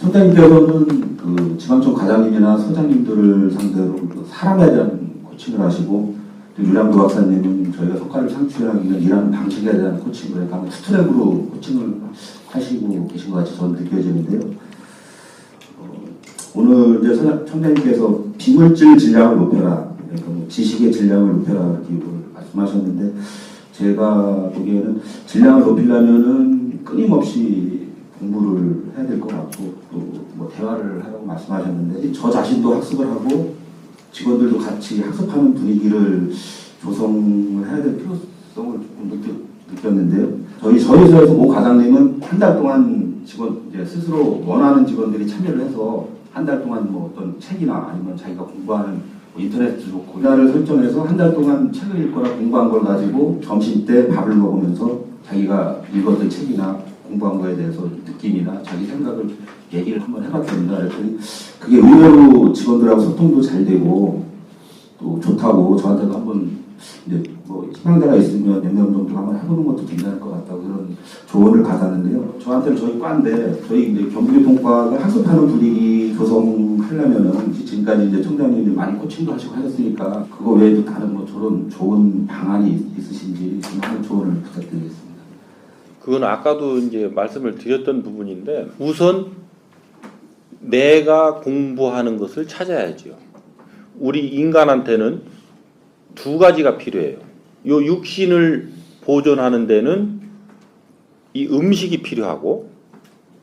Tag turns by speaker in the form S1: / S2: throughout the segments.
S1: 청장님께서는 그 지방청 과장님이나 서장님들을 상대로 그 사람에 대한 코칭을 하시고, 또 유량도 박사님은 저희가 성과를 창출하기 위한 일하는 방식에 대한 코칭을 약간 투트랙으로 코칭을 하시고 계신 것 같이 저는 느껴지는데요. 오늘 이제 청장님께서 비물질 질량을 높여라, 그러니까 뭐 지식의 질량을 높여라 이렇게 말씀하셨는데, 제가 보기에는 질량을 높이려면은 끊임없이 공부를 해야 될 것 같고, 또 뭐 대화를 하라고 말씀하셨는데, 저 자신도 학습을 하고 직원들도 같이 학습하는 분위기를 조성을 해야 될 필요성을 조금 느꼈는데요. 저희 서에서 모 과장님은 한 달 동안 직원 이제 스스로 원하는 직원들이 참여를 해서 한 달 동안 뭐 어떤 책이나 아니면 자기가 공부하는 뭐 인터넷도 좋고 날을 설정해서 한 달 동안 책을 읽거나 공부한 걸 가지고 점심 때 밥을 먹으면서 자기가 읽었던 책이나 공부한 거에 대해서 느낌이나 자기 생각을 얘기를 한번 해봤습니다. 그랬더니 그게 의외로 직원들하고 소통도 잘 되고 또 좋다고 저한테도 한번 이제 뭐 희망대가 있으면 몇 년 정도 한번 해보는 것도 괜찮을 것 같다고 그런 조언을 받았는데요. 저한테는 저희 과인데 저희 이제 경기교통과가 학습하는 분위기 조성하려면은 지금까지 이제 청장님이 많이 코칭도 하시고 하셨으니까 그거 외에도 다른 뭐 저런 좋은 방안이 있으신지 좀 하는 조언을 부탁드리겠습니다.
S2: 그건 아까도 이제 말씀을 드렸던 부분인데, 우선 내가 공부하는 것을 찾아야죠. 우리 인간한테는 두 가지가 필요해요. 요 육신을 보존하는 데는 이 음식이 필요하고,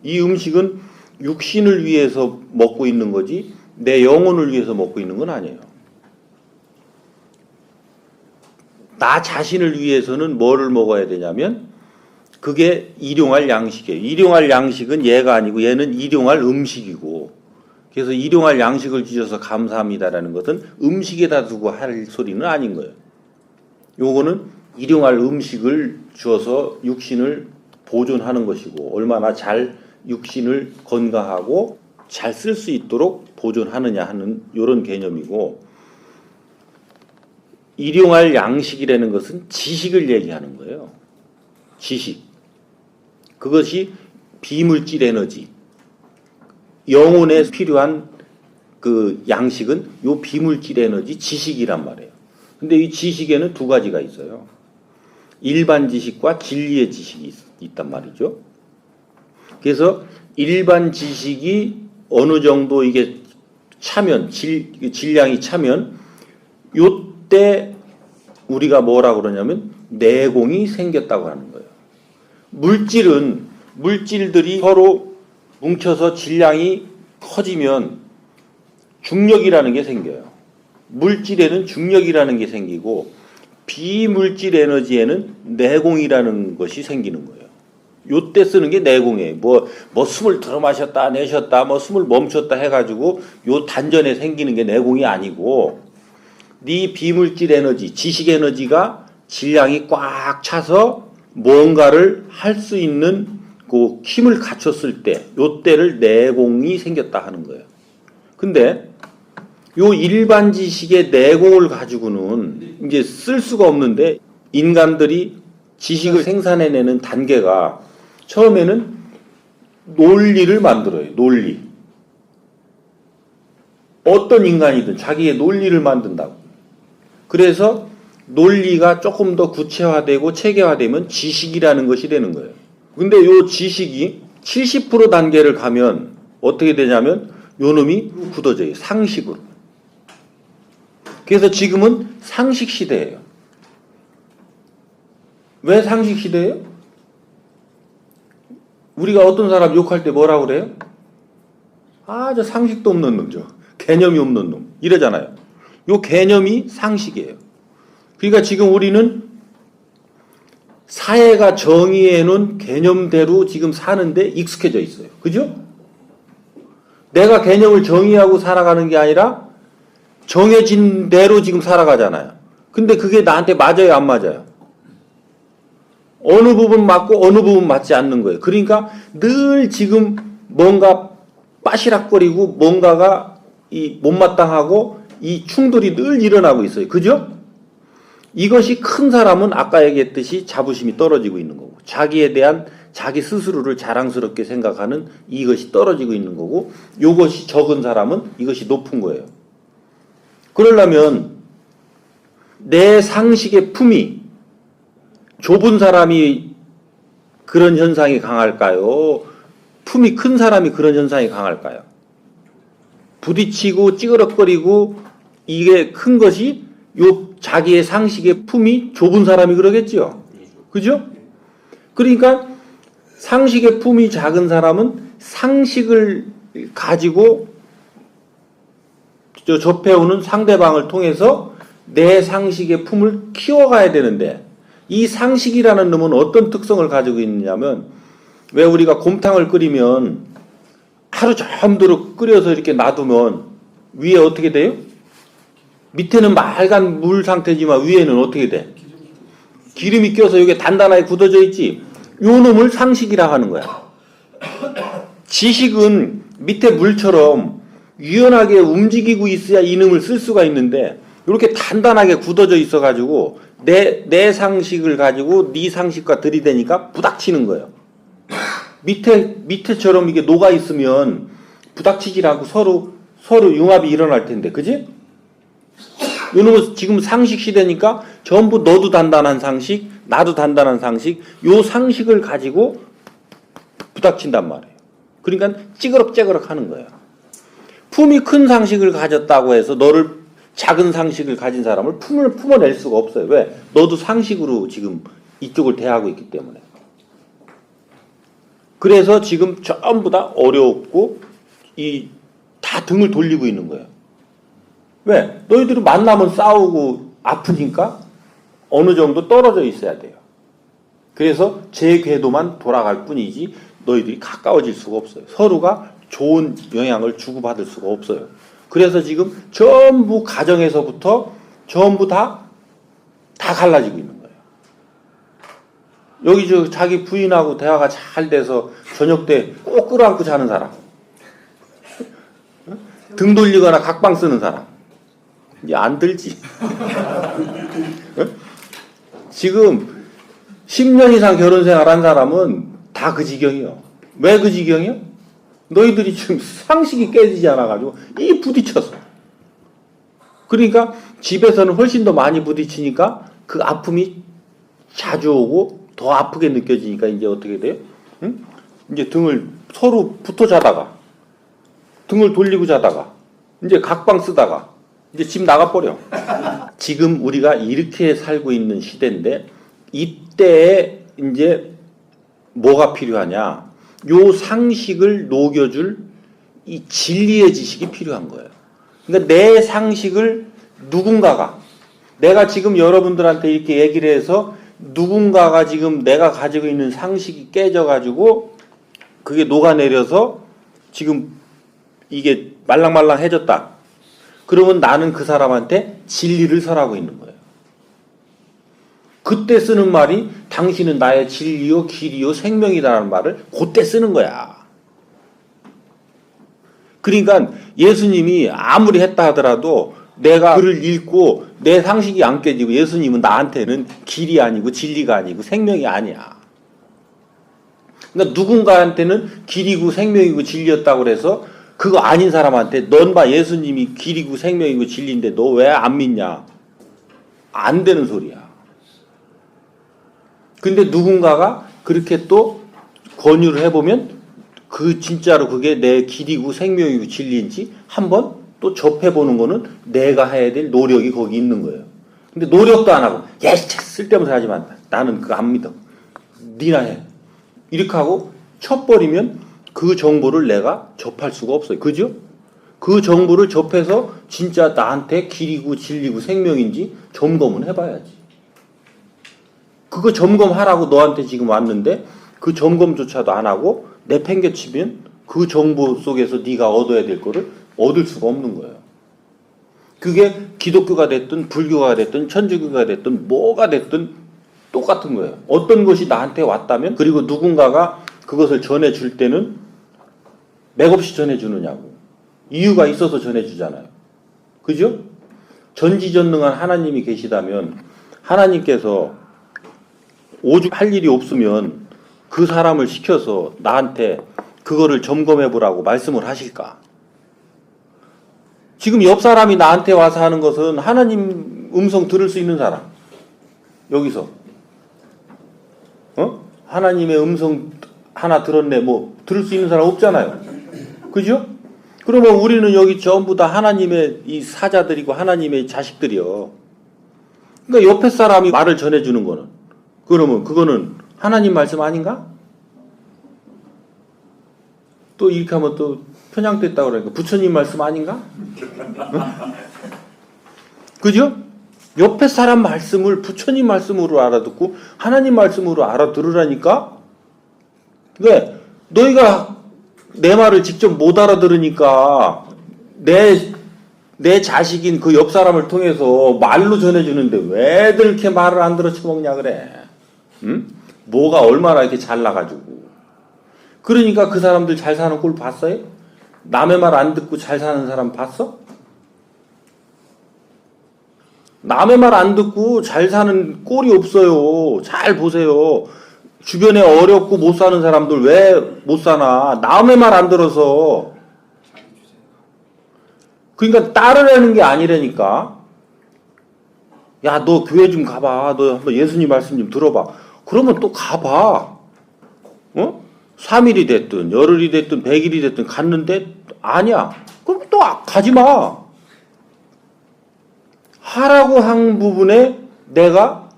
S2: 이 음식은 육신을 위해서 먹고 있는 거지 내 영혼을 위해서 먹고 있는 건 아니에요. 나 자신을 위해서는 뭐를 먹어야 되냐면 그게 일용할 양식이에요. 일용할 양식은 얘가 아니고 얘는 일용할 음식이고, 그래서 일용할 양식을 주셔서 감사합니다라는 것은 음식에다 두고 할 소리는 아닌 거예요. 요거는 일용할 음식을 주어서 육신을 보존하는 것이고, 얼마나 잘 육신을 건강하고 잘 쓸 수 있도록 보존하느냐 하는 이런 개념이고, 일용할 양식이라는 것은 지식을 얘기하는 거예요. 지식. 그것이 비물질 에너지. 영혼에 필요한 그 양식은 요 비물질 에너지 지식이란 말이에요. 근데 이 지식에는 두 가지가 있어요. 일반 지식과 진리의 지식이 있단 말이죠. 그래서 일반 지식이 어느 정도 이게 차면, 질량이 차면 요때 우리가 뭐라 그러냐면 내공이 생겼다고 하는 거예요. 물질들이 서로 뭉쳐서 질량이 커지면 중력이라는 게 생겨요. 물질에는 중력이라는 게 생기고 비물질 에너지에는 내공이라는 것이 생기는 거예요. 요때 쓰는 게 내공이에요. 뭐 숨을 들어 마셨다 내셨다 뭐 숨을 멈췄다 해가지고 요 단전에 생기는 게 내공이 아니고, 네 비물질 에너지, 지식 에너지가 질량이 꽉 차서 뭔가를 할 수 있는 그 힘을 갖췄을 때, 요때를 내공이 생겼다 하는 거예요. 근데 요 일반 지식의 내공을 가지고는 이제 쓸 수가 없는데, 인간들이 지식을 생산해내는 단계가 처음에는 논리를 만들어요. 논리. 어떤 인간이든 자기의 논리를 만든다고. 그래서 논리가 조금 더 구체화되고 체계화되면 지식이라는 것이 되는 거예요. 근데 요 지식이 70% 단계를 가면 어떻게 되냐면 요 놈이 굳어져요. 상식으로. 그래서 지금은 상식 시대예요. 왜 상식 시대예요? 우리가 어떤 사람 욕할 때 뭐라고 그래요? 아, 저 상식도 없는 놈죠. 개념이 없는 놈. 이러잖아요. 요 개념이 상식이에요. 그러니까 지금 우리는 사회가 정의해 놓은 개념대로 지금 사는데 익숙해져 있어요. 그죠? 내가 개념을 정의하고 살아가는 게 아니라 정해진 대로 지금 살아가잖아요. 근데 그게 나한테 맞아요, 안 맞아요? 어느 부분 맞고 어느 부분 맞지 않는 거예요. 그러니까 늘 지금 뭔가 빠시락거리고 뭔가가 이 못마땅하고 이 충돌이 늘 일어나고 있어요. 그죠? 이것이 큰 사람은 아까 얘기했듯이 자부심이 떨어지고 있는 거고, 자기에 대한 자기 스스로를 자랑스럽게 생각하는 이것이 떨어지고 있는 거고, 이것이 적은 사람은 이것이 높은 거예요. 그러려면 내 상식의 품이 좁은 사람이 그런 현상이 강할까요? 품이 큰 사람이 그런 현상이 강할까요? 부딪히고 찌그럭거리고 이게 큰 것이 요 자기의 상식의 품이 좁은 사람이 그러겠죠. 그죠? 그러니까 상식의 품이 작은 사람은 상식을 가지고 접해오는 상대방을 통해서 내 상식의 품을 키워가야 되는데, 이 상식이라는 놈은 어떤 특성을 가지고 있느냐면, 왜 우리가 곰탕을 끓이면 하루 종일 끓여서 이렇게 놔두면 위에 어떻게 돼요? 밑에는 맑은 물 상태지만 위에는 어떻게 돼? 기름이 껴서 이게 단단하게 굳어져 있지. 요 놈을 상식이라 하는 거야. 지식은 밑에 물처럼 유연하게 움직이고 있어야 이놈을 쓸 수가 있는데, 이렇게 단단하게 굳어져 있어가지고 내 상식을 가지고 네 상식과 들이대니까 부닥치는 거예요. 밑에처럼 이게 녹아 있으면 부닥치질 않고 서로 융합이 일어날 텐데, 그지? 요놈은 지금 상식 시대니까 전부 너도 단단한 상식, 나도 단단한 상식, 요 상식을 가지고 부닥친단 말이에요. 그러니까 찌그럭찌그럭 하는 거예요. 품이 큰 상식을 가졌다고 해서 너를 작은 상식을 가진 사람을 품어낼 수가 없어요. 왜? 너도 상식으로 지금 이쪽을 대하고 있기 때문에. 그래서 지금 전부 다 어렵고 다 등을 돌리고 있는 거예요. 왜? 너희들이 만나면 싸우고 아프니까 어느 정도 떨어져 있어야 돼요. 그래서 제 궤도만 돌아갈 뿐이지 너희들이 가까워질 수가 없어요. 서로가 좋은 영향을 주고받을 수가 없어요. 그래서 지금 전부 가정에서부터 전부 다 갈라지고 있는 거예요. 여기 자기 부인하고 대화가 잘 돼서 저녁 때 꼭 끌어안고 자는 사람, 등 돌리거나 각방 쓰는 사람, 이제 안 들지. 지금 10년 이상 결혼 생활한 사람은 다 그 지경이요. 왜 그 지경이요? 너희들이 지금 상식이 깨지지 않아가지고 이 부딪혀서. 그러니까 집에서는 훨씬 더 많이 부딪히니까 그 아픔이 자주 오고 더 아프게 느껴지니까 이제 어떻게 돼요? 응? 이제 등을 서로 붙어 자다가 등을 돌리고 자다가 이제 각방 쓰다가 이제 집 나가버려. 지금 우리가 이렇게 살고 있는 시대인데, 이때에 이제 뭐가 필요하냐? 요 상식을 녹여줄 이 진리의 지식이 필요한 거예요. 그러니까 내 상식을 누군가가, 내가 지금 여러분들한테 이렇게 얘기를 해서 누군가가 지금 내가 가지고 있는 상식이 깨져가지고 그게 녹아내려서 지금 이게 말랑말랑해졌다. 그러면 나는 그 사람한테 진리를 설하고 있는 거예요. 그때 쓰는 말이 당신은 나의 진리요 길이요 생명이라는 말을 그때 쓰는 거야. 그러니까 예수님이 아무리 했다 하더라도 내가 글을 읽고 내 상식이 안 깨지고 예수님은 나한테는 길이 아니고 진리가 아니고 생명이 아니야. 그러니까 누군가한테는 길이고 생명이고 진리였다고 그래서 그거 아닌 사람한테 넌 봐 예수님이 길이고 생명이고 진리인데 너 왜 안 믿냐? 안 되는 소리야. 근데 누군가가 그렇게 또 권유를 해보면 그 진짜로 그게 내 길이고 생명이고 진리인지 한번 또 접해보는 거는 내가 해야 될 노력이 거기 있는 거예요. 근데 노력도 안 하고 야 쓸데없는 소리 하지 마. 나는 그거 안 믿어. 니나 해. 이렇게 하고 쳐버리면 그 정보를 내가 접할 수가 없어요. 그죠? 그 정보를 접해서 진짜 나한테 길이고 진리고 생명인지 점검은 해봐야지. 그거 점검하라고 너한테 지금 왔는데 그 점검조차도 안 하고 내팽개치면 그 정보 속에서 네가 얻어야 될 거를 얻을 수가 없는 거예요. 그게 기독교가 됐든 불교가 됐든 천주교가 됐든 뭐가 됐든 똑같은 거예요. 어떤 것이 나한테 왔다면 그리고 누군가가 그것을 전해줄 때는 맥없이 전해주느냐고. 이유가 있어서 전해주잖아요. 그죠? 전지전능한 하나님이 계시다면 하나님께서 오죽 할 일이 없으면 그 사람을 시켜서 나한테 그거를 점검해 보라고 말씀을 하실까? 지금 옆 사람이 나한테 와서 하는 것은 하나님 음성 들을 수 있는 사람. 여기서. 하나님의 음성 하나 들었네. 뭐 들을 수 있는 사람 없잖아요. 그죠? 그러면 우리는 여기 전부 다 하나님의 이 사자들이고 하나님의 자식들이요. 그러니까 옆에 사람이 말을 전해주는 거는 그러면 그거는 하나님 말씀 아닌가? 또 이렇게 하면 또 편향됐다고 그러니까 부처님 말씀 아닌가? 응? 그죠? 옆에 사람 말씀을 부처님 말씀으로 알아듣고 하나님 말씀으로 알아들으라니까? 왜? 너희가 내 말을 직접 못 알아들으니까 내 자식인 그 옆 사람을 통해서 말로 전해주는데 왜들 이렇게 말을 안 들어 쳐먹냐 그래? 응? 뭐가 얼마나 이렇게 잘나가지고. 그러니까 그 사람들 잘 사는 꼴 봤어요? 남의 말 안 듣고 잘 사는 사람 봤어? 남의 말 안 듣고 잘 사는 꼴이 없어요. 잘 보세요. 주변에 어렵고 못 사는 사람들 왜 못 사나? 남의 말 안 들어서. 그러니까 따르라는 게 아니라니까. 야, 너 교회 좀 가봐. 너 한번 예수님 말씀 좀 들어봐. 그러면 또 가봐. 3일이 됐든 열흘이 됐든 100일이 됐든 갔는데 아니야. 그럼 또 가지 마. 하라고 한 부분에 내가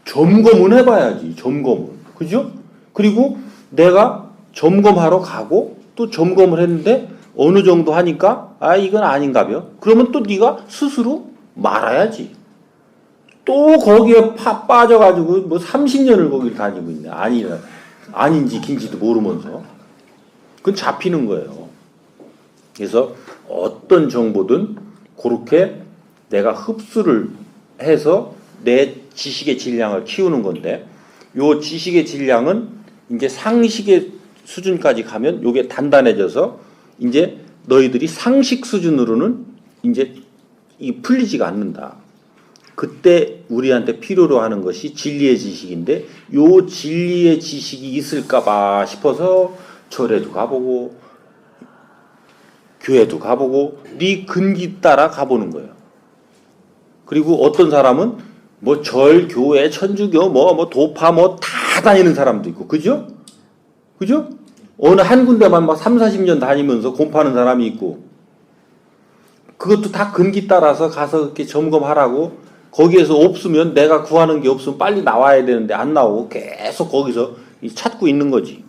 S2: 점검은 해봐야지. 점검은. 그죠? 그리고 내가 점검하러 가고 또 점검을 했는데 어느 정도 하니까 이건 아닌가벼. 그러면 또 네가 스스로 말아야지. 또 거기에 빠져가지고 뭐 30년을 거기를 다니고 있네. 아닌지 긴지도 모르면서. 그건 잡히는 거예요. 그래서 어떤 정보든 그렇게 내가 흡수를 해서 내 지식의 질량을 키우는 건데, 요 지식의 질량은 이제 상식의 수준까지 가면 요게 단단해져서 이제 너희들이 상식 수준으로는 이제 풀리지가 않는다. 그때 우리한테 필요로 하는 것이 진리의 지식인데, 요 진리의 지식이 있을까봐 싶어서 절에도 가보고 교회도 가보고 네 근기 따라 가보는 거예요. 그리고 어떤 사람은 뭐 절, 교회, 천주교, 뭐 도파 다 다니는 사람도 있고, 그죠? 그죠? 어느 한 군데만 막 3, 40년 다니면서 공파하는 사람이 있고, 그것도 다 근기 따라서 가서 이렇게 점검하라고. 거기에서 없으면, 내가 구하는 게 없으면 빨리 나와야 되는데 안 나오고 계속 거기서 찾고 있는 거지.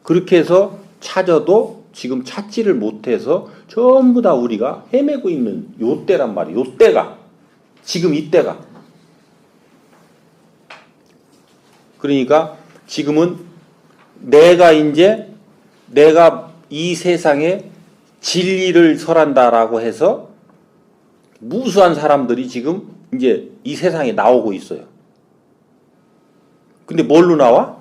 S2: 그렇게 해서 찾아도 지금 찾지를 못해서 전부 다 우리가 헤매고 있는 요 때란 말이에요. 요 때가. 지금 이때가. 그러니까 지금은 내가 이 세상에 진리를 설한다라고 해서 무수한 사람들이 지금 이제 이 세상에 나오고 있어요. 근데 뭘로 나와?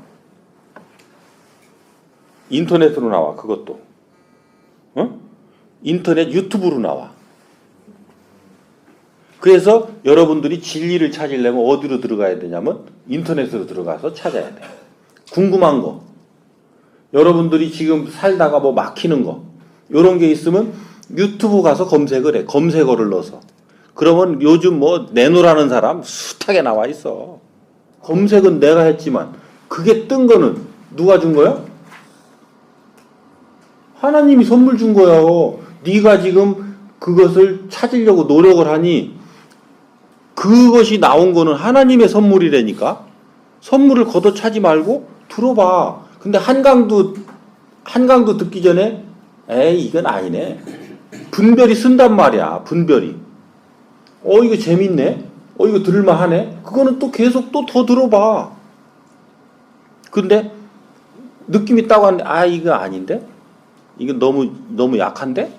S2: 인터넷으로 나와, 그것도. 인터넷 유튜브로 나와. 그래서 여러분들이 진리를 찾으려면 어디로 들어가야 되냐면 인터넷으로 들어가서 찾아야 돼. 궁금한 거. 여러분들이 지금 살다가 뭐 막히는 거. 요런 게 있으면 유튜브 가서 검색을 해. 검색어를 넣어서. 그러면 요즘 뭐 내노라는 사람 숱하게 나와 있어. 검색은 내가 했지만 그게 뜬 거는 누가 준 거야? 하나님이 선물 준 거예요. 네가 지금 그것을 찾으려고 노력을 하니 그것이 나온 거는 하나님의 선물이라니까. 선물을 걷어차지 말고 들어봐. 근데 한강도 듣기 전에 이건 아니네. 분별이 쓴단 말이야. 분별이. 이거 재밌네. 이거 들을만하네. 그거는 또 계속 또 더 들어봐. 근데 느낌이 딱 왔는데 이거 아닌데? 이거 너무 약한데?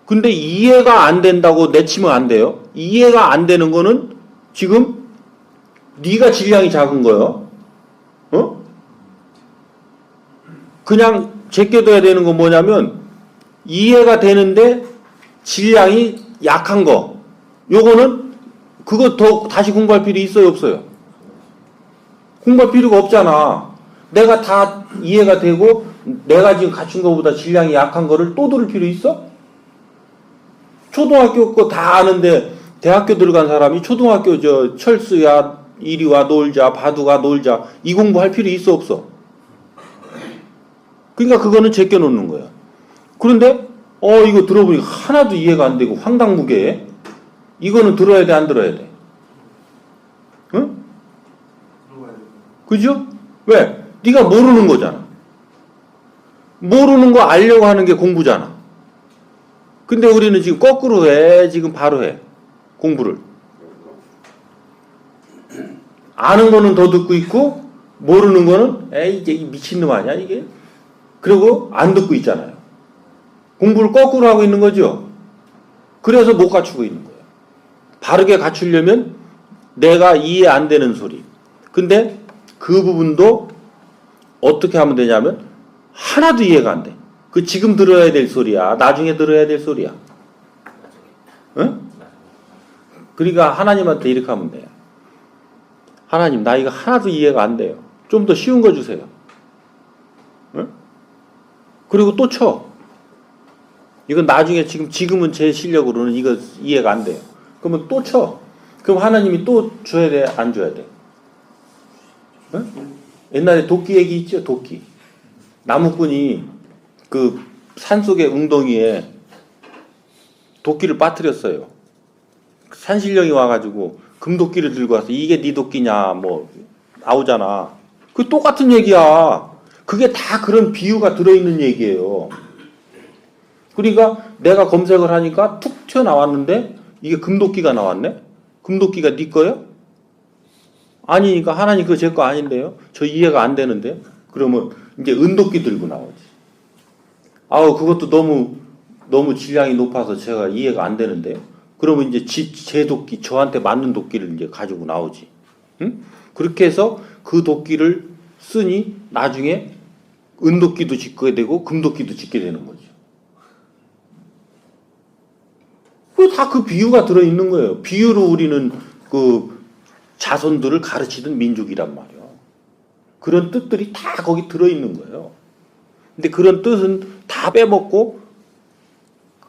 S2: 근데 이해가 안 된다고 내치면 안 돼요. 이해가 안 되는 거는 지금 네가 질량이 작은 거예요. 그냥 제껴둬야 되는 건 뭐냐면 이해가 되는데 질량이 약한 거. 요거는 그거 더 다시 공부할 필요 있어요, 없어요? 공부할 필요가 없잖아. 내가 다 이해가 되고 내가 지금 갖춘 것보다 질량이 약한 거를 또 들을 필요 있어? 초등학교 거 다 아는데 대학교 들어간 사람이 초등학교 철수야, 이리와 놀자, 바둑아 놀자 이 공부할 필요 있어 없어? 그러니까 그거는 제껴놓는 거야. 그런데 이거 들어보니까 하나도 이해가 안 되고 황당무계해. 이거는 들어야 돼, 안 들어야 돼? 응? 그죠? 왜? 네가 모르는 거잖아. 모르는 거 알려고 하는 게 공부잖아. 근데 우리는 지금 거꾸로 해. 지금 바로 해. 공부를. 아는 거는 더 듣고 있고 모르는 거는 에이 이게 미친놈 아니야 이게? 그리고 안 듣고 있잖아요. 공부를 거꾸로 하고 있는 거죠. 그래서 못 갖추고 있는 거예요. 바르게 갖추려면 내가 이해 안 되는 소리. 근데 그 부분도 어떻게 하면 되냐면 하나도 이해가 안 돼. 그 지금 들어야 될 소리야. 나중에 들어야 될 소리야. 응? 그러니까 하나님한테 이렇게 하면 돼요. 하나님, 나 이거 하나도 이해가 안 돼요. 좀 더 쉬운 거 주세요. 응? 그리고 또 쳐. 이건 나중에 지금은 제 실력으로는 이거 이해가 안 돼요. 그러면 또 쳐. 그럼 하나님이 또 줘야 돼? 안 줘야 돼? 응? 옛날에 도끼 얘기 있죠? 도끼. 나무꾼이 그 산속의 웅덩이에 도끼를 빠뜨렸어요. 산신령이 와가지고 금도끼를 들고 와서 이게 네 도끼냐 뭐 나오잖아. 그 똑같은 얘기야. 그게 다 그런 비유가 들어있는 얘기예요. 그러니까 내가 검색을 하니까 툭 튀어나왔는데 이게 금도끼가 나왔네? 금도끼가 네 거예요? 아니니까 하나님 그거 제 거 아닌데요? 저 이해가 안 되는데? 그러면 이제 은도끼 들고 나오지. 그것도 너무 질량이 높아서 제가 이해가 안 되는데요? 그러면 이제 제 도끼, 저한테 맞는 도끼를 이제 가지고 나오지. 응? 그렇게 해서 그 도끼를 쓰니 나중에 은도끼도 짓게 되고 금도끼도 짓게 되는 거죠. 다 그 비유가 들어있는 거예요. 비유로 우리는 그 자손들을 가르치던 민족이란 말이야. 그런 뜻들이 다 거기 들어있는 거예요. 근데 그런 뜻은 다 빼먹고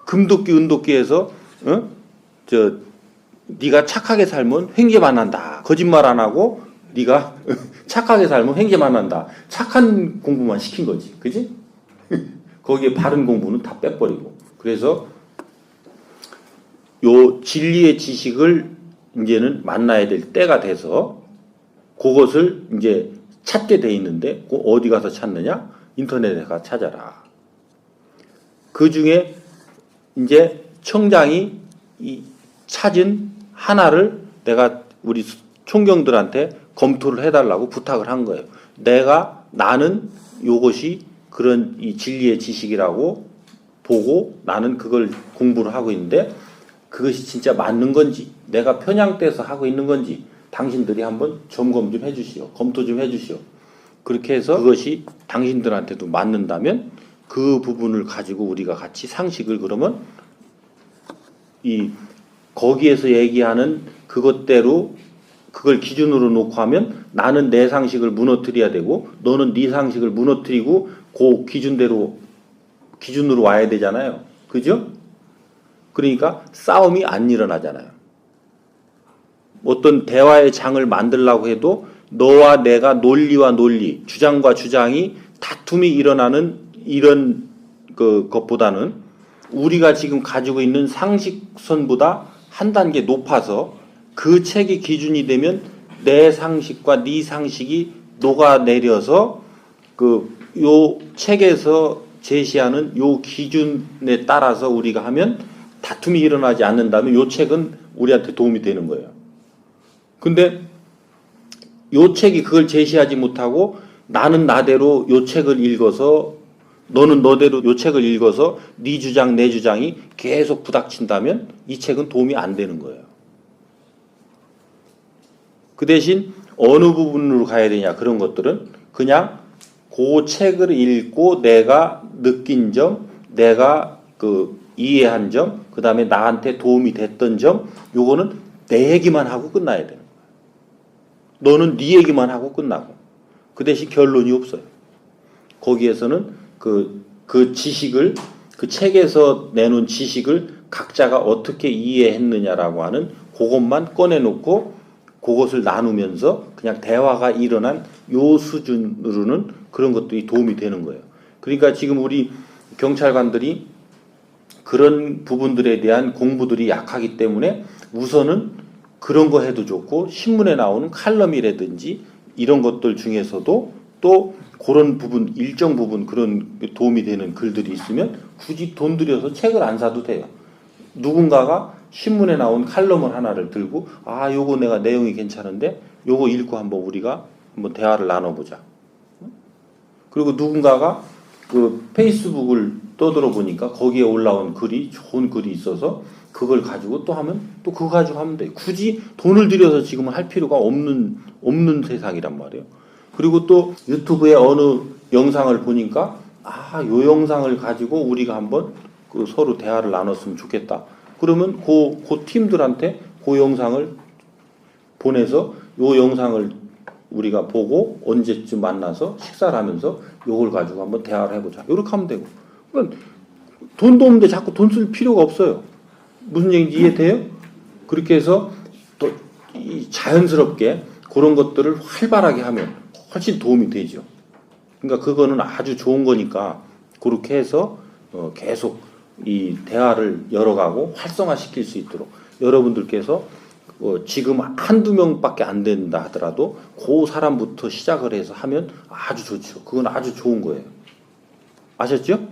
S2: 금도끼, 은도끼에서 네가 착하게 살면 횡재만 한다. 거짓말 안 하고 네가 착하게 살면 횡재만 한다. 착한 공부만 시킨 거지. 그지? 거기에 바른 공부는 다 빼버리고. 그래서 요 진리의 지식을 이제는 만나야 될 때가 돼서 그것을 이제 찾게 돼 있는데 어디 가서 찾느냐? 인터넷에 가서 찾아라. 그 중에 이제 청장이 찾은 하나를 내가 우리 총경들한테 검토를 해달라고 부탁을 한 거예요. 나는 요것이 그런 이 진리의 지식이라고 보고 나는 그걸 공부를 하고 있는데 그것이 진짜 맞는 건지 내가 편향돼서 하고 있는 건지 당신들이 한번 점검 좀 해주시오. 검토 좀 해주시오. 그렇게 해서 그것이 당신들한테도 맞는다면 그 부분을 가지고 우리가 같이 상식을 그러면 거기에서 얘기하는 그것대로 그걸 기준으로 놓고 하면 나는 내 상식을 무너뜨려야 되고 너는 네 상식을 무너뜨리고 그 기준으로 와야 되잖아요. 그죠? 그러니까 싸움이 안 일어나잖아요. 어떤 대화의 장을 만들려고 해도 너와 내가 논리와 논리, 주장과 주장이 다툼이 일어나는 이런 것보다는 우리가 지금 가지고 있는 상식선보다 한 단계 높아서 그 책이 기준이 되면 내 상식과 네 상식이 녹아내려서 요 책에서 제시하는 요 기준에 따라서 우리가 하면 다툼이 일어나지 않는다면 요 책은 우리한테 도움이 되는 거예요. 근데 요 책이 그걸 제시하지 못하고 나는 나대로 요 책을 읽어서 너는 너대로 요 책을 읽어서 네 주장 내 주장이 계속 부닥친다면 이 책은 도움이 안 되는 거예요. 그 대신 어느 부분으로 가야 되냐 그런 것들은 그냥 그 책을 읽고 내가 느낀 점, 내가 이해한 점, 그 다음에 나한테 도움이 됐던 점, 요거는 내 얘기만 하고 끝나야 되는 거예요. 너는 네 얘기만 하고 끝나고 그 대신 결론이 없어요. 거기에서는 그 지식을 그 책에서 내놓은 지식을 각자가 어떻게 이해했느냐라고 하는 그것만 꺼내놓고 그것을 나누면서 그냥 대화가 일어난 요 수준으로는 그런 것들이 도움이 되는 거예요. 그러니까 지금 우리 경찰관들이 그런 부분들에 대한 공부들이 약하기 때문에 우선은 그런 거 해도 좋고 신문에 나오는 칼럼이라든지 이런 것들 중에서도 또 그런 부분 일정 부분 그런 도움이 되는 글들이 있으면 굳이 돈 들여서 책을 안 사도 돼요. 누군가가 신문에 나온 칼럼을 하나를 들고 아 요거 내가 내용이 괜찮은데 요거 읽고 한번 우리가 한번 대화를 나눠보자. 그리고 누군가가 그 페이스북을 떠들어 보니까 거기에 올라온 글이 좋은 글이 있어서 그걸 가지고 또 하면 또 그거 가지고 하면 돼. 굳이 돈을 들여서 지금 할 필요가 없는 세상이란 말이에요. 그리고 또 유튜브에 어느 영상을 보니까 아, 요 영상을 가지고 우리가 한번 그 서로 대화를 나눴으면 좋겠다. 그러면 그 팀들한테 그 영상을 보내서 요 영상을 우리가 보고 언제쯤 만나서 식사를 하면서 요걸 가지고 한번 대화를 해보자. 이렇게 하면 되고. 그러니까 돈도 없는데 자꾸 돈 쓸 필요가 없어요. 무슨 얘기인지 이해돼요? 그렇게 해서 또 자연스럽게 그런 것들을 활발하게 하면 훨씬 도움이 되죠. 그러니까 그거는 아주 좋은 거니까 그렇게 해서 계속 이 대화를 열어가고 활성화시킬 수 있도록 여러분들께서 지금 한두 명밖에 안 된다 하더라도 그 사람부터 시작을 해서 하면 아주 좋죠. 그건 아주 좋은 거예요. 아셨죠?